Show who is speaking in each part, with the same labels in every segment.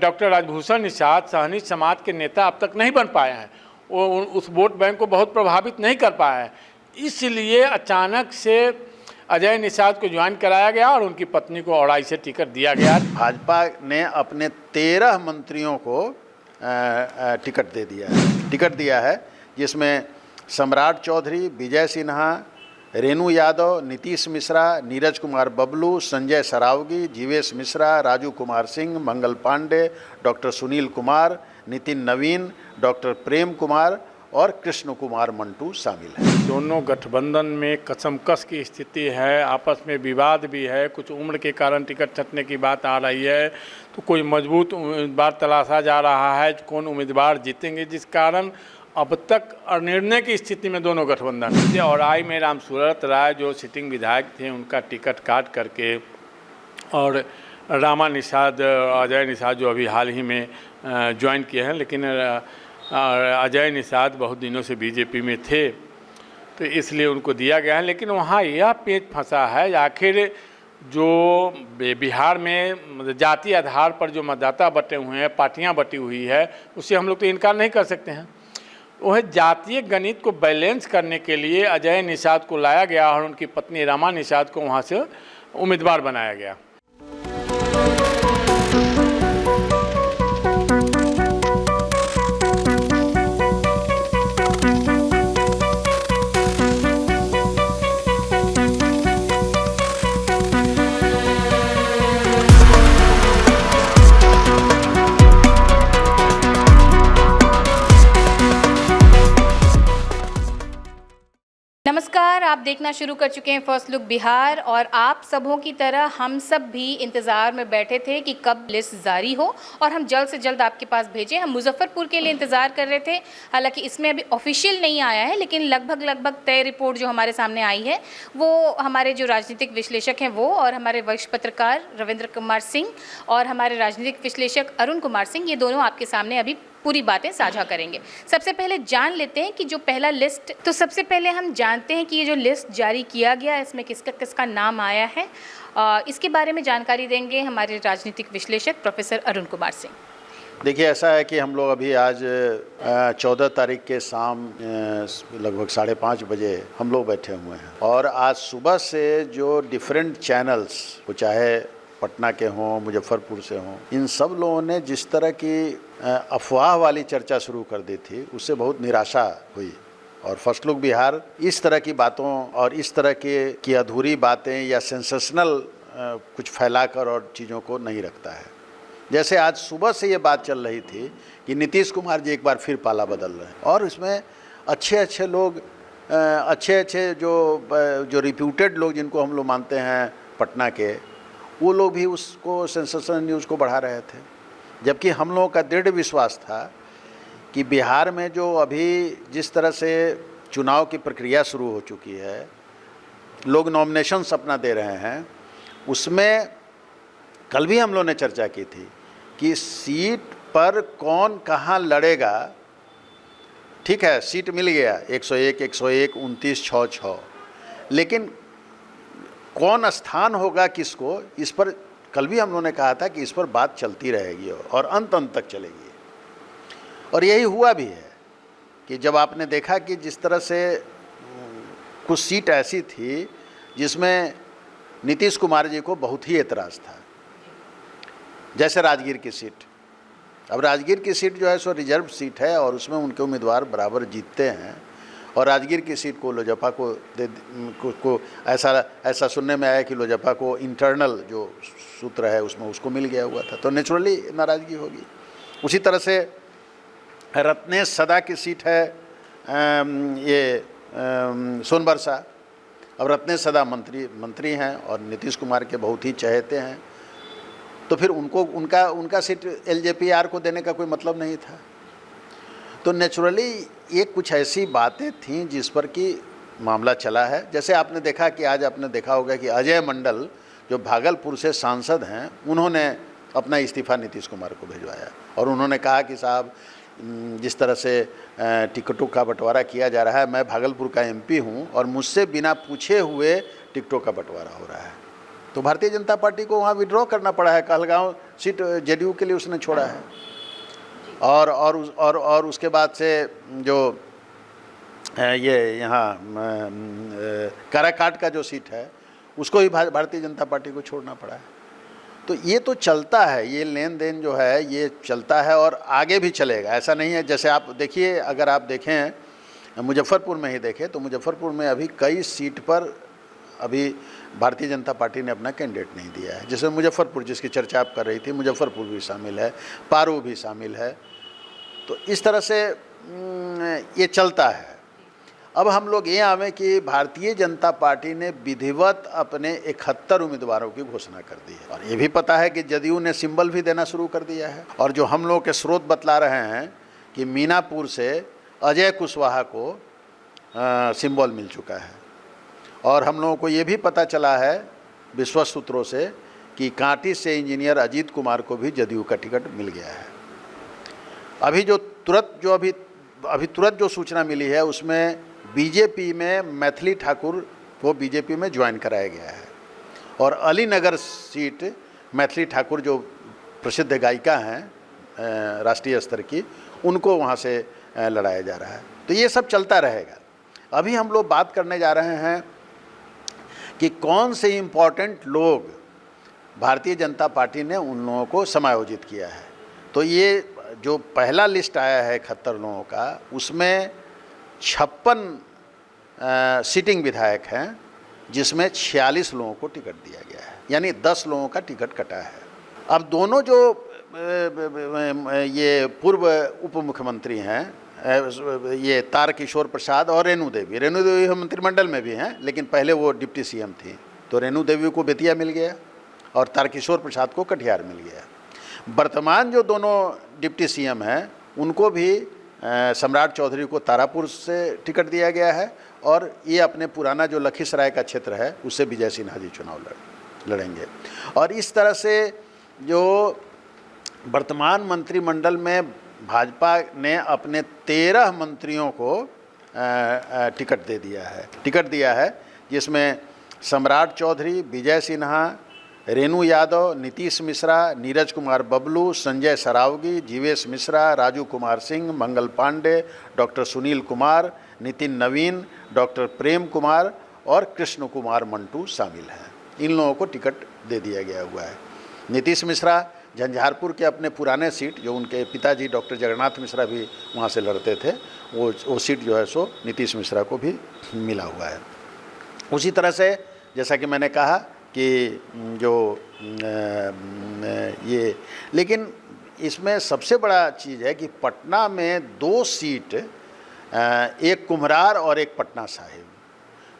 Speaker 1: Doctor Rajbhushan Nishad Sahni समाज के नेता अब तक नहीं बन पाए हैं। वो उस वोट बैंक को बहुत प्रभावित नहीं कर पाया है, इसलिए अचानक से अजय निषाद को ज्वाइन कराया गया और उनकी पत्नी को औड़ाई से टिकट दिया गया।
Speaker 2: भाजपा ने अपने 13 मंत्रियों को टिकट दिया है, जिसमें सम्राट चौधरी, विजय सिन्हा, रेणु यादव, नीतीश मिश्रा, नीरज कुमार बबलू, संजय सरावगी, जीवेश मिश्रा, राजू कुमार सिंह, मंगल पांडे, डॉक्टर सुनील कुमार, नितिन नवीन, डॉक्टर प्रेम कुमार और कृष्ण कुमार मंटू शामिल हैं।
Speaker 1: दोनों गठबंधन में कसमकस की स्थिति है, आपस में विवाद भी है, कुछ उम्र के कारण टिकट छंटने की बात आ रही है, तो कोई मजबूत उम्मीदवार तलाशा जा रहा है, कौन उम्मीदवार जीतेंगे, जिस कारण अब तक अनिर्णय की स्थिति में दोनों गठबंधन। और आई में राम सूरत राय जो सिटिंग विधायक थे, उनका टिकट काट करके और रामा निषाद, अजय निषाद जो अभी हाल ही में ज्वाइन किए हैं, लेकिन अजय निषाद बहुत दिनों से बीजेपी में थे तो इसलिए उनको दिया गया है। लेकिन वहाँ यह पेच फंसा है, आखिर जो बिहार में जाति आधार पर जो मतदाता बटे हुए हैं, पार्टियां बटी हुई है, उससे हम लोग तो इनकार नहीं कर सकते हैं। वह जातीय गणित को बैलेंस करने के लिए अजय निषाद को लाया गया और उनकी पत्नी रामा निषाद को वहाँ से उम्मीदवार बनाया गया।
Speaker 3: नमस्कार, आप देखना शुरू कर चुके हैं फर्स्ट लुक बिहार और आप सबों की तरह हम सब भी इंतज़ार में बैठे थे कि कब लिस्ट जारी हो और हम जल्द से जल्द आपके पास भेजें। हम मुजफ्फरपुर के लिए इंतज़ार कर रहे थे, हालांकि इसमें अभी ऑफिशियल नहीं आया है, लेकिन लगभग तय रिपोर्ट जो हमारे सामने आई है वो हमारे जो राजनीतिक विश्लेषक हैं वो और हमारे वरिष्ठ पत्रकार रविंद्र कुमार सिंह और हमारे राजनीतिक विश्लेषक अरुण कुमार सिंह, ये दोनों आपके सामने अभी पूरी बातें साझा करेंगे। सबसे पहले जान लेते हैं कि जो पहला लिस्ट, तो सबसे पहले हम जानते हैं कि ये जो लिस्ट जारी किया गया इसमें किसका किसका नाम आया है, इसके बारे में जानकारी देंगे हमारे राजनीतिक विश्लेषक प्रोफेसर अरुण कुमार सिंह।
Speaker 2: देखिए, ऐसा है कि हम लोग अभी आज 14 तारीख के शाम लगभग 5:30 बजे हम लोग बैठे हुए हैं और आज सुबह से जो डिफरेंट चैनल्स, वो चाहे पटना के हों, मुजफ्फरपुर से हों, इन सब लोगों ने जिस तरह की अफवाह वाली चर्चा शुरू कर दी थी, उससे बहुत निराशा हुई। और फर्स्ट लुक बिहार इस तरह की बातों और इस तरह की अधूरी बातें या सेंसेशनल कुछ फैलाकर और चीज़ों को नहीं रखता है। जैसे आज सुबह से ये बात चल रही थी कि नीतीश कुमार जी एक बार फिर पाला बदल रहे हैं और इसमें अच्छे लोग, अच्छे जो रिप्यूटेड लोग जिनको हम लोग मानते हैं पटना के, वो लोग भी उसको सेंसेशनल न्यूज़ को बढ़ा रहे थे। जबकि हम लोगों का दृढ़ विश्वास था कि बिहार में जो अभी जिस तरह से चुनाव की प्रक्रिया शुरू हो चुकी है, लोग नॉमिनेशंस अपना दे रहे हैं, उसमें कल भी हम लोगों ने चर्चा की थी कि सीट पर कौन कहाँ लड़ेगा। ठीक है, सीट मिल गया 101, 29, 6, लेकिन कौन स्थान होगा किसको, इस पर कल भी हम लोगों ने कहा था कि इस पर बात चलती रहेगी और अंत तक चलेगी। और यही हुआ भी है कि जब आपने देखा कि जिस तरह से कुछ सीट ऐसी थी जिसमें नीतीश कुमार जी को बहुत ही एतराज़ था, जैसे राजगीर की सीट। अब राजगीर की सीट जो है सो रिजर्व सीट है और उसमें उनके उम्मीदवार बराबर जीतते हैं और राजगीर की सीट को लोजपा को ऐसा सुनने में आया कि लोजपा को इंटरनल जो सूत्र है उसमें उसको मिल गया हुआ था, तो नेचुरली नाराज़गी होगी। उसी तरह से रत्नेश सदा की सीट है ये सोनबरसा। अब रत्नेश सदा मंत्री हैं और नीतीश कुमार के बहुत ही चहेते हैं, तो फिर उनको उनका सीट एलजेपीआर को देने का कोई मतलब नहीं था। तो नेचुरली ये कुछ ऐसी बातें थीं जिस पर कि मामला चला है। जैसे आपने देखा कि आज आपने देखा होगा कि अजय मंडल जो भागलपुर से सांसद हैं, उन्होंने अपना इस्तीफ़ा नीतीश कुमार को भिजवाया और उन्होंने कहा कि साहब, जिस तरह से टिकटों का बंटवारा किया जा रहा है, मैं भागलपुर का एमपी हूं और मुझसे बिना पूछे हुए टिकटों का बंटवारा हो रहा है। तो भारतीय जनता पार्टी को वहाँ विड्रॉ करना पड़ा है। कहलगांव सीट जेडीयू के लिए उसने छोड़ा है। और उसके बाद से जो ये यहाँ काराकाट का जो सीट है उसको ही भारतीय जनता पार्टी को छोड़ना पड़ा है। तो ये तो चलता है, ये लेन देन जो है ये चलता है और आगे भी चलेगा। ऐसा नहीं है, जैसे आप देखिए, अगर आप देखें मुजफ्फरपुर में ही देखें तो मुजफ्फरपुर में अभी कई सीट पर अभी भारतीय जनता पार्टी ने अपना कैंडिडेट नहीं दिया है। जैसे मुजफ्फरपुर जिसकी चर्चा आप कर रही थी, मुजफ्फरपुर भी शामिल है, पारू भी शामिल है। तो इस तरह से ये चलता है। अब हम लोग ये आवें कि भारतीय जनता पार्टी ने विधिवत अपने 71 उम्मीदवारों की घोषणा कर दी है और ये भी पता है कि जदयू ने सिंबल भी देना शुरू कर दिया है। और जो हम लोग के स्रोत बतला रहे हैं कि मीनापुर से अजय कुशवाहा को सिंबल मिल चुका है। और हम लोगों को ये भी पता चला है विश्वस्त सूत्रों से कि कांटी से इंजीनियर अजीत कुमार को भी जदयू का टिकट मिल गया है। अभी तुरंत जो सूचना मिली है उसमें बीजेपी में मैथिली ठाकुर को बीजेपी में ज्वाइन कराया गया है और अलीनगर सीट मैथिली ठाकुर जो प्रसिद्ध गायिका हैं राष्ट्रीय स्तर की, उनको वहाँ से लड़ाया जा रहा है। तो ये सब चलता रहेगा। अभी हम लोग बात करने जा रहे हैं कि कौन से इम्पोर्टेंट लोग भारतीय जनता पार्टी ने उन लोगों को समायोजित किया है। तो ये जो पहला लिस्ट आया है 71 लोगों का, उसमें 56 सिटिंग विधायक हैं जिसमें 46 लोगों को टिकट दिया गया है, यानी 10 लोगों का टिकट कटा है। अब दोनों जो ये पूर्व उप मुख्यमंत्री हैं, ये तारकिशोर प्रसाद और रेणु देवी मंत्रिमंडल में भी हैं, लेकिन पहले वो डिप्टी सीएम थी। तो रेणु देवी को बेतिया मिल गया और तारकिशोर प्रसाद को कटिहार मिल गया। वर्तमान जो दोनों डिप्टी सीएम हैं उनको भी सम्राट चौधरी को तारापुर से टिकट दिया गया है और ये अपने पुराना जो लखीसराय का क्षेत्र है उससे विजय सिन्हा जी चुनाव लड़ेंगे। और इस तरह से जो वर्तमान मंत्रिमंडल में भाजपा ने अपने 13 मंत्रियों को टिकट दिया है जिसमें सम्राट चौधरी, विजय सिन्हा, रेणु यादव, नीतीश मिश्रा, नीरज कुमार बबलू, संजय सरावगी, जीवेश मिश्रा, राजू कुमार सिंह, मंगल पांडे, डॉक्टर सुनील कुमार, नितिन नवीन, डॉक्टर प्रेम कुमार और कृष्ण कुमार मंटू शामिल हैं। इन लोगों को टिकट दे दिया गया हुआ है। नीतीश मिश्रा झंझारपुर के अपने पुराने सीट, जो उनके पिताजी डॉक्टर जगन्नाथ मिश्रा भी वहाँ से लड़ते थे, वो सीट जो है सो नीतीश मिश्रा को भी मिला हुआ है। उसी तरह से जैसा कि मैंने कहा कि जो ये, लेकिन इसमें सबसे बड़ा चीज़ है कि पटना में 2 सीट, एक कुम्हरार और एक पटना साहिब।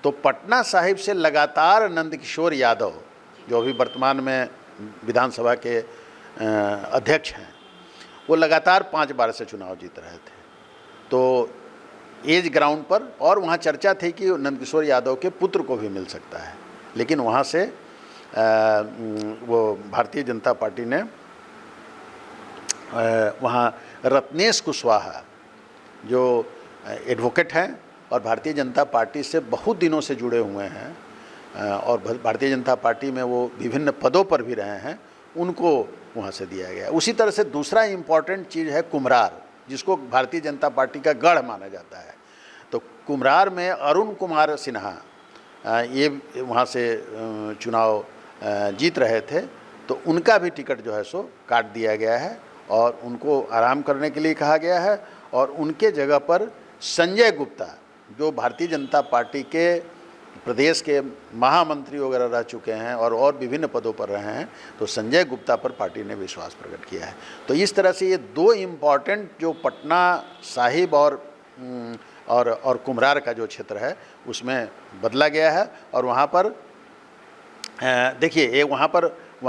Speaker 2: तो पटना साहिब से लगातार नंदकिशोर यादव, जो अभी वर्तमान में विधानसभा के अध्यक्ष हैं, वो लगातार 5 बार से चुनाव जीत रहे थे। तो एज ग्राउंड पर, और वहाँ चर्चा थी कि नंदकिशोर यादव के पुत्र को भी मिल सकता है, लेकिन वहाँ से वो भारतीय जनता पार्टी ने वहाँ रत्नेश कुशवाहा जो एडवोकेट हैं और भारतीय जनता पार्टी से बहुत दिनों से जुड़े हुए हैं और भारतीय जनता पार्टी में वो विभिन्न पदों पर भी रहे हैं, उनको वहाँ से दिया गया। उसी तरह से दूसरा इम्पॉर्टेंट चीज़ है कुम्हरार, जिसको भारतीय जनता पार्टी का गढ़ माना जाता है। तो कुम्हरार में अरुण कुमार सिन्हा ये वहाँ से चुनाव जीत रहे थे, तो उनका भी टिकट जो है सो काट दिया गया है और उनको आराम करने के लिए कहा गया है। और उनके जगह पर संजय गुप्ता, जो भारतीय जनता पार्टी के प्रदेश के महामंत्री वगैरह रह चुके हैं और विभिन्न पदों पर रहे हैं, तो संजय गुप्ता पर पार्टी ने विश्वास प्रकट किया है। तो इस तरह से ये 2 इम्पॉर्टेंट जो पटना साहिब और कुम्हरार का जो क्षेत्र है उसमें बदला गया है। और वहाँ पर देखिए, वहाँ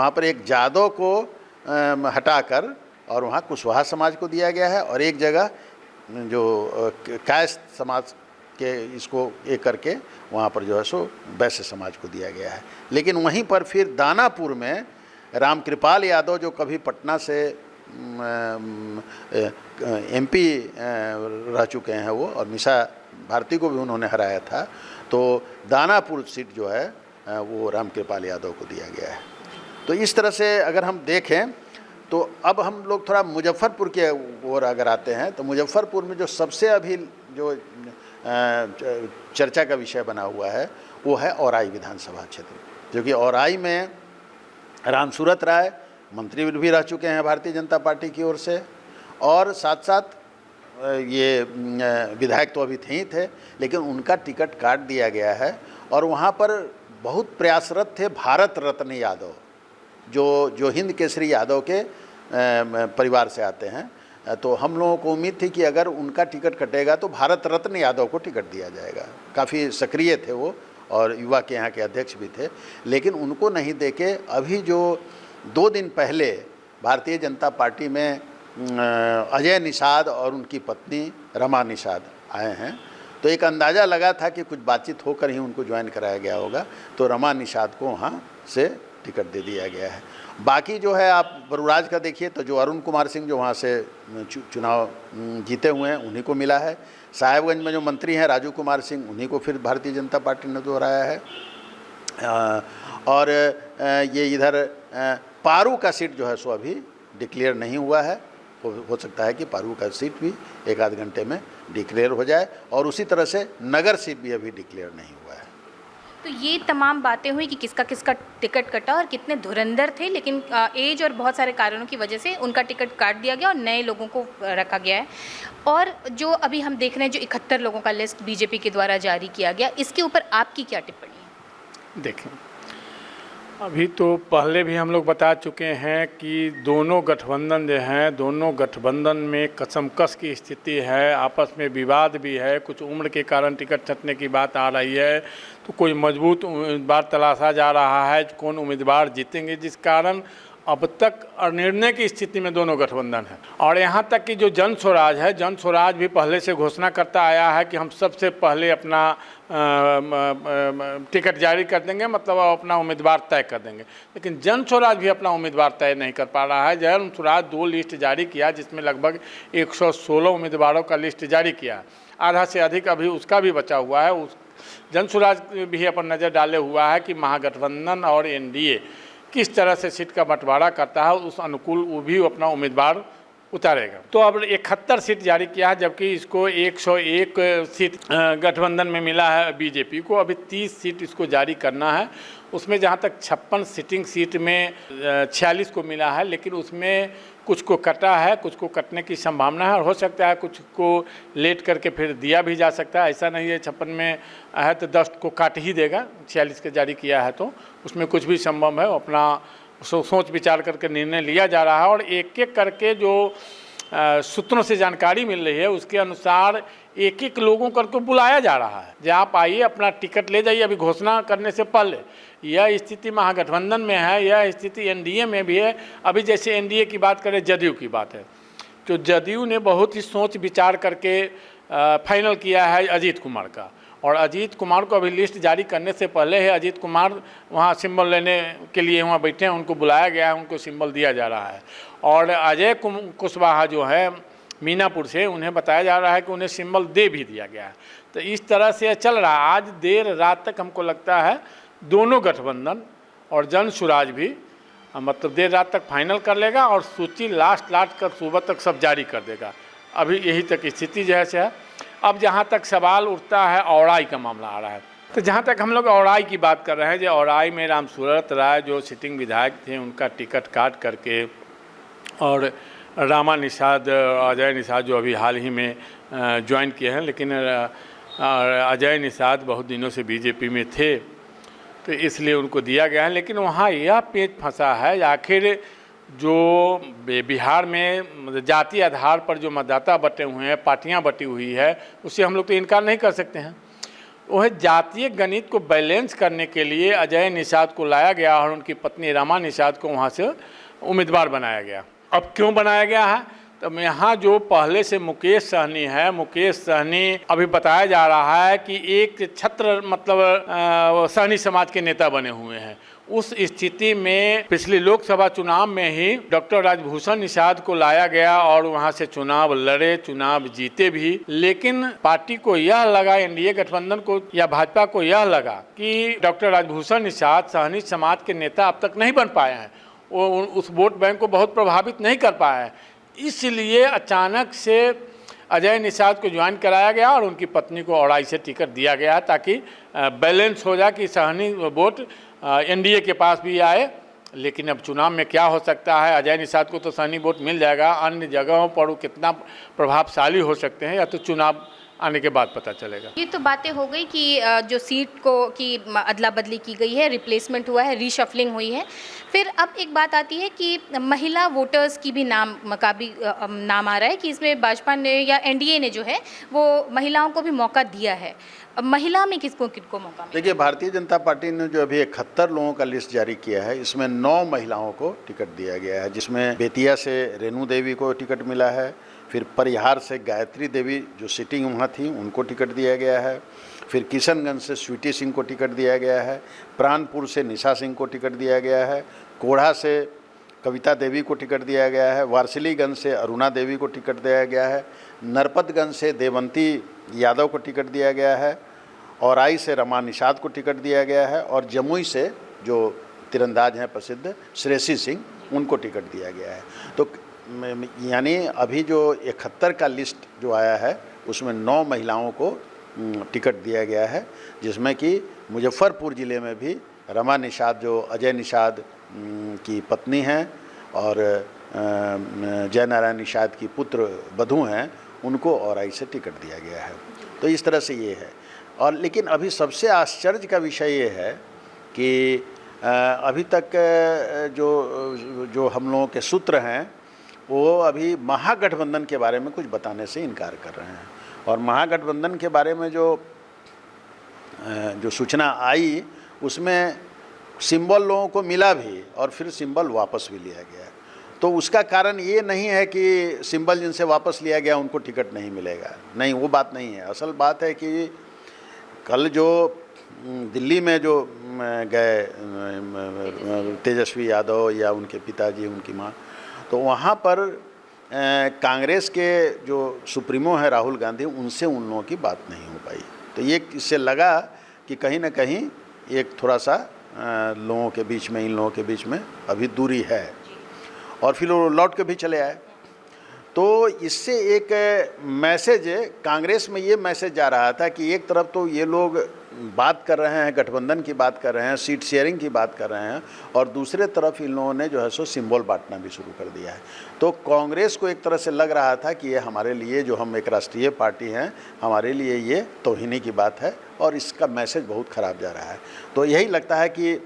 Speaker 2: पर एक जादव को हटाकर और वहाँ कुशवाहा समाज को दिया गया है और एक जगह जो कायस्थ समाज के इसको एक करके वहाँ पर जो है सो वैश्य समाज को दिया गया है। लेकिन वहीं पर फिर दानापुर में रामकृपाल यादव, जो कभी पटना से एमपी रह चुके हैं वो, और मीसा भारती को भी उन्होंने हराया था, तो दानापुर सीट जो है वो रामकृपाल यादव को दिया गया है। तो इस तरह से अगर हम देखें तो अब हम लोग थोड़ा मुजफ्फरपुर के ओर अगर आते हैं तो मुजफ्फरपुर में जो सबसे अभी जो चर्चा का विषय बना हुआ है वो है औराई विधानसभा क्षेत्र, जो कि औराई में रामसूरत राय मंत्री भी रह चुके हैं भारतीय जनता पार्टी की ओर से, और साथ साथ ये विधायक तो अभी थे ही थे, लेकिन उनका टिकट काट दिया गया है। और वहाँ पर बहुत प्रयासरत थे भारत रत्न यादव, जो हिंद केसरी यादव के परिवार से आते हैं। तो हम लोगों को उम्मीद थी कि अगर उनका टिकट कटेगा तो भारत रत्न यादव को टिकट दिया जाएगा। काफ़ी सक्रिय थे वो और युवा के यहाँ के अध्यक्ष भी थे, लेकिन उनको नहीं देके अभी जो 2 दिन पहले भारतीय जनता पार्टी में अजय निषाद और उनकी पत्नी रमा निषाद आए हैं, तो एक अंदाज़ा लगा था कि कुछ बातचीत होकर ही उनको ज्वाइन कराया गया होगा। तो रमा निषाद को वहाँ से टिकट दे दिया गया है। बाकी जो है आप बरूराज का देखिए तो जो अरुण कुमार सिंह जो वहाँ से चुनाव जीते हुए हैं उन्हीं को मिला है। साहेबगंज में जो मंत्री हैं राजू कुमार सिंह, उन्हीं को फिर भारतीय जनता पार्टी ने दोहराया है। और ये इधर पारू का सीट जो है सो अभी डिक्लेयर नहीं हुआ है। हो सकता है कि पारू का सीट भी 1 आध घंटे में डिक्लेयर हो जाए, और उसी तरह से नगर सीट भी अभी डिक्लेयर नहीं हुआ है।
Speaker 3: तो ये तमाम बातें हुई कि किसका किसका टिकट कटा और कितने धुरंधर थे, लेकिन एज और बहुत सारे कारणों की वजह से उनका टिकट काट दिया गया और नए लोगों को रखा गया है। और जो अभी हम देख रहे हैं जो 71 लोगों का लिस्ट बीजेपी के द्वारा जारी किया गया, इसके ऊपर आपकी क्या टिप्पणी है?
Speaker 1: देखें, अभी तो पहले भी हम लोग बता चुके हैं कि दोनों गठबंधन जो हैं, दोनों गठबंधन में कसमकस की स्थिति है, आपस में विवाद भी है, कुछ उम्र के कारण टिकट छंटने की बात आ रही है। तो कोई मजबूत उम्मीदवार तलाशा जा रहा है, कौन उम्मीदवार जीतेंगे, जिस कारण अब तक अनिर्णय की स्थिति में दोनों गठबंधन है। और यहाँ तक कि जो जन स्वराज है, जन स्वराज भी पहले से घोषणा करता आया है कि हम सबसे पहले अपना टिकट जारी कर देंगे, मतलब अपना उम्मीदवार तय कर देंगे। लेकिन जन स्वराज भी अपना उम्मीदवार तय नहीं कर पा रहा है। जन स्वराज 2 लिस्ट जारी किया, जिसमें लगभग 116 उम्मीदवारों का लिस्ट जारी किया, आधा से अधिक अभी उसका भी बचा हुआ है। उस जन स्वराज भी अपन नज़र डाले हुआ है कि महागठबंधन और एनडीए किस तरह से सीट का बंटवारा करता है, उस अनुकूल वो भी अपना उम्मीदवार उतारेगा। तो अब 71 सीट जारी किया है, जबकि इसको 101 सीट गठबंधन में मिला है बीजेपी को। अभी 30 सीट इसको जारी करना है। उसमें जहाँ तक 56 सिटिंग सीट में 46 को मिला है, लेकिन उसमें कुछ को कटा है, कुछ को कटने की संभावना है, और हो सकता है कुछ को लेट करके फिर दिया भी जा सकता है। ऐसा नहीं है 56 में है तो 10 को काट ही देगा, 46 का जारी किया है तो उसमें कुछ भी संभव है। अपना सोच विचार करके निर्णय लिया जा रहा है। और एक एक करके जो सूत्रों से जानकारी मिल रही है उसके अनुसार एक एक लोगों करके बुलाया जा रहा है, जो आप आइए अपना टिकट ले जाइए। अभी घोषणा करने से पहले यह स्थिति महागठबंधन में है, यह स्थिति एनडीए में भी है। अभी जैसे एनडीए की बात करें, जदयू की बात है, तो जदयू ने बहुत ही सोच विचार करके फाइनल किया है अजीत कुमार का। और अजीत कुमार को अभी लिस्ट जारी करने से पहले है अजीत कुमार वहाँ सिंबल लेने के लिए वहाँ बैठे हैं, उनको बुलाया गया है, उनको सिंबल दिया जा रहा है। और अजय कुशवाहा जो है मीनापुर से, उन्हें बताया जा रहा है कि उन्हें सिंबल दे भी दिया गया है। तो इस तरह से चल रहा है। आज देर रात तक हमको लगता है दोनों गठबंधन और जन स्वराज भी मतलब देर रात तक फाइनल कर लेगा और सूची लास्ट कर सुबह तक सब जारी कर देगा। अभी यही तक स्थिति जैसे है। अब जहाँ तक सवाल उठता है औराई का मामला आ रहा है, तो जहाँ तक हम लोग औराई की बात कर रहे हैं, जो औराई में रामसूरत राय जो सिटिंग विधायक थे उनका टिकट काट करके, और रामा निषाद अजय निषाद जो अभी हाल ही में ज्वाइन किए हैं, लेकिन अजय निषाद बहुत दिनों से बीजेपी में थे तो इसलिए उनको दिया गया है। लेकिन वहाँ यह पेच फंसा है, आखिर जो बिहार में जाति आधार पर जो मतदाता बटे हुए हैं, पार्टियां बटी हुई है, उससे हम लोग तो इनकार नहीं कर सकते हैं। वह जातीय गणित को बैलेंस करने के लिए अजय निषाद को लाया गया और उनकी पत्नी रमा निषाद को वहाँ से उम्मीदवार बनाया गया। अब क्यों बनाया गया है, तो यहाँ जो पहले से मुकेश सहनी है, मुकेश सहनी अभी बताया जा रहा है कि एक छत्र मतलब सहनी समाज के नेता बने हुए हैं। उस स्थिति में पिछले लोकसभा चुनाव में ही डॉक्टर राजभूषण निषाद को लाया गया और वहां से चुनाव लड़े, चुनाव जीते भी। लेकिन पार्टी को यह लगा, एनडीए गठबंधन को या भाजपा को यह लगा कि डॉक्टर राजभूषण निषाद सहनी समाज के नेता अब तक नहीं बन पाए हैं, वो उस वोट बैंक को बहुत प्रभावित नहीं कर पाया है, इसलिए अचानक से अजय निषाद को ज्वाइन कराया गया और उनकी पत्नी को औड़ाई से टिकट दिया गया ताकि बैलेंस हो जाए कि सहनी वोट एनडीए के पास भी आए। लेकिन अब चुनाव में क्या हो सकता है, अजय निषाद को तो सहनी वोट मिल जाएगा, अन्य जगहों पर वो कितना प्रभावशाली हो सकते हैं या तो चुनाव आने के बाद पता चलेगा।
Speaker 3: ये तो बातें हो गई कि जो सीट को की अदला बदली की गई है, रिप्लेसमेंट हुआ है, रीशफलिंग हुई है। फिर अब एक बात आती है कि महिला वोटर्स की भी नाम आ रहा है कि इसमें भाजपा ने या एनडीए ने जो है वो महिलाओं को भी मौका दिया है। अब महिला में किसको मौका मिला?
Speaker 2: देखिए, भारतीय जनता पार्टी ने जो अभी 71 लोगों का लिस्ट जारी किया है, इसमें 9 महिलाओं को टिकट दिया गया है, जिसमें बेतिया से रेणु देवी को टिकट मिला है, फिर परिहार से गायत्री देवी जो सिटिंग वहाँ थी उनको टिकट दिया गया है, फिर किशनगंज से स्वीटी सिंह को टिकट दिया गया है, प्राणपुर से निशा सिंह को टिकट दिया गया है, कोढ़ा से कविता देवी को टिकट दिया गया है, वारसिलीगंज से अरुणा देवी को टिकट दिया गया है, नरपतगंज से देवंती यादव को टिकट दिया गया है, औराई से रमा निषाद को टिकट दिया गया है, और जमुई से जो तीरंदाज हैं प्रसिद्ध श्रेयसी सिंह, उनको टिकट दिया गया है। तो यानी अभी जो 71 का लिस्ट जो आया है उसमें 9 महिलाओं को टिकट दिया गया है, जिसमें कि मुजफ्फरपुर ज़िले में भी रमा निषाद जो अजय निषाद की पत्नी हैं और जय नारायण निषाद की पुत्र वधू हैं, उनको औराई से टिकट दिया गया है। तो इस तरह से ये है। और लेकिन अभी सबसे आश्चर्य का विषय ये है कि अभी तक जो हम लोगों के सूत्र हैं वो अभी महागठबंधन के बारे में कुछ बताने से इनकार कर रहे हैं। और महागठबंधन के बारे में जो सूचना आई उसमें सिंबल लोगों को मिला भी और फिर सिंबल वापस भी लिया गया। तो उसका कारण ये नहीं है कि सिंबल जिनसे वापस लिया गया उनको टिकट नहीं मिलेगा, नहीं, वो बात नहीं है। असल बात है कि कल जो दिल्ली में जो गए तेजस्वी यादव या उनके पिताजी, उनकी माँ, तो वहाँ पर कांग्रेस के जो सुप्रीमो है राहुल गांधी, उनसे उन लोगों की बात नहीं हो पाई। तो ये इससे लगा कि कहीं ना कहीं एक थोड़ा सा लोगों के बीच में, इन लोगों के बीच में अभी दूरी है, और फिर वो लौट के भी चले आए। तो इससे एक मैसेज कांग्रेस में ये मैसेज जा रहा था कि एक तरफ तो ये लोग बात कर रहे हैं, गठबंधन की बात कर रहे हैं, सीट शेयरिंग की बात कर रहे हैं, और दूसरे तरफ इन लोगों ने जो है सो सिंबल बांटना भी शुरू कर दिया है। तो कांग्रेस को एक तरह से लग रहा था कि ये हमारे लिए, जो हम एक राष्ट्रीय पार्टी हैं, हमारे लिए ये तौहीनी की बात है और इसका मैसेज बहुत ख़राब जा रहा है। तो यही लगता है कि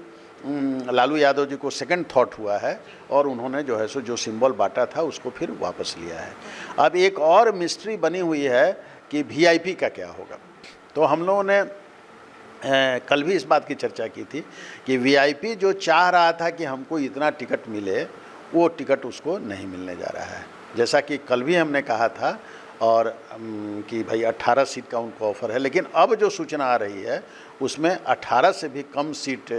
Speaker 2: लालू यादव जी को सेकंड थॉट हुआ है और उन्होंने जो है सो जो सिंबल बांटा था उसको फिर वापस लिया है। अब एक और मिस्ट्री बनी हुई है कि वीआईपी का क्या होगा। तो हम लोगों ने कल भी इस बात की चर्चा की थी कि वीआईपी जो चाह रहा था कि हमको इतना टिकट मिले, वो टिकट उसको नहीं मिलने जा रहा है। जैसा कि कल भी हमने कहा था और कि भाई 18 सीट का उनको ऑफ़र है, लेकिन अब जो सूचना आ रही है उसमें 18 से भी कम सीट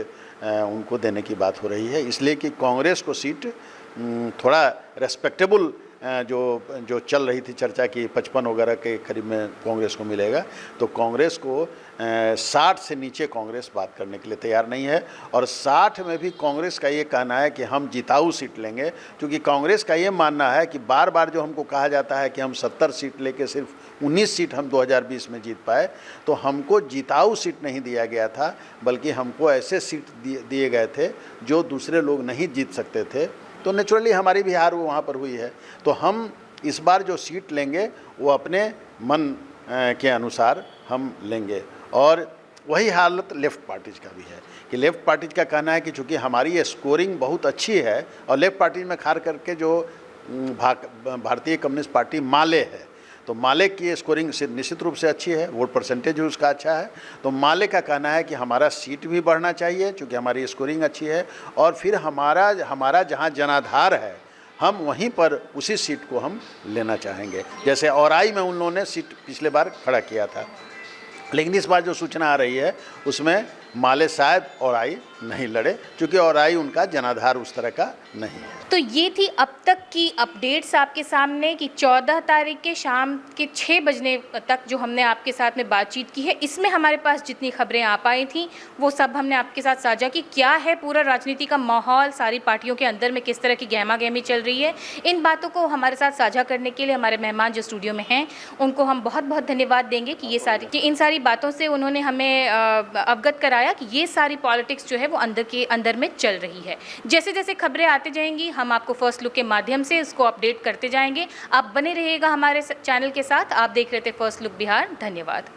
Speaker 2: उनको देने की बात हो रही है, इसलिए कि कांग्रेस को सीट थोड़ा रेस्पेक्टेबल जो चल रही थी चर्चा की 55 वगैरह के करीब में कांग्रेस को मिलेगा, तो कांग्रेस को 60 से नीचे कांग्रेस बात करने के लिए तैयार नहीं है। और 60 में भी कांग्रेस का ये कहना है कि हम जिताऊ सीट लेंगे, क्योंकि कांग्रेस का ये मानना है कि बार बार जो हमको कहा जाता है कि हम 70 सीट लेके सिर्फ 19 सीट हम 2020 में जीत पाए, तो हमको जिताऊ सीट नहीं दिया गया था, बल्कि हमको ऐसे सीट दिए गए थे जो दूसरे लोग नहीं जीत सकते थे। तो नेचुरली हमारी भी हार वहाँ पर हुई है। तो हम इस बार जो सीट लेंगे वो अपने मन के अनुसार हम लेंगे। और वही हालत लेफ़्ट पार्टीज का भी है कि लेफ़्ट पार्टीज का कहना है कि चूँकि हमारी स्कोरिंग बहुत अच्छी है, और लेफ़्ट पार्टीज में खास करके जो भारतीय कम्युनिस्ट पार्टी माले है, तो माले की स्कोरिंग निश्चित रूप से अच्छी है, वोट परसेंटेज भी उसका अच्छा है। तो माले का कहना है कि हमारा सीट भी बढ़ना चाहिए चूँकि हमारी स्कोरिंग अच्छी है, और फिर हमारा जहाँ जनाधार है हम वहीं पर उसी सीट को हम लेना चाहेंगे। जैसे औराई में उन लोगों ने सीट पिछले बार खड़ा किया था, लेकिन इस बार जो सूचना आ रही है उसमें माले शायद औराई नहीं लड़े, क्योंकि औराई उनका जनाधार उस तरह का नहीं है।
Speaker 3: तो ये थी अब तक की अपडेट्स आपके सामने कि 14 तारीख के शाम के 6 बजने तक जो हमने आपके साथ में बातचीत की है, इसमें हमारे पास जितनी खबरें आ पाई थी वो सब हमने आपके साथ साझा की। क्या है पूरा राजनीति का माहौल, सारी पार्टियों के अंदर में किस तरह की गहमा गहमी चल रही है, इन बातों को हमारे साथ साझा करने के लिए हमारे मेहमान जो स्टूडियो में हैं उनको हम बहुत बहुत धन्यवाद देंगे कि इन सारी बातों से उन्होंने हमें अवगत कराया कि ये सारी पॉलिटिक्स जो है वो अंदर में चल रही है। जैसे जैसे खबरें आती जाएंगी हम आपको फर्स्ट लुक के माध्यम से इसको अपडेट करते जाएंगे। आप बने रहिएगा हमारे चैनल के साथ। आप देख रहे थे फर्स्ट लुक बिहार। धन्यवाद।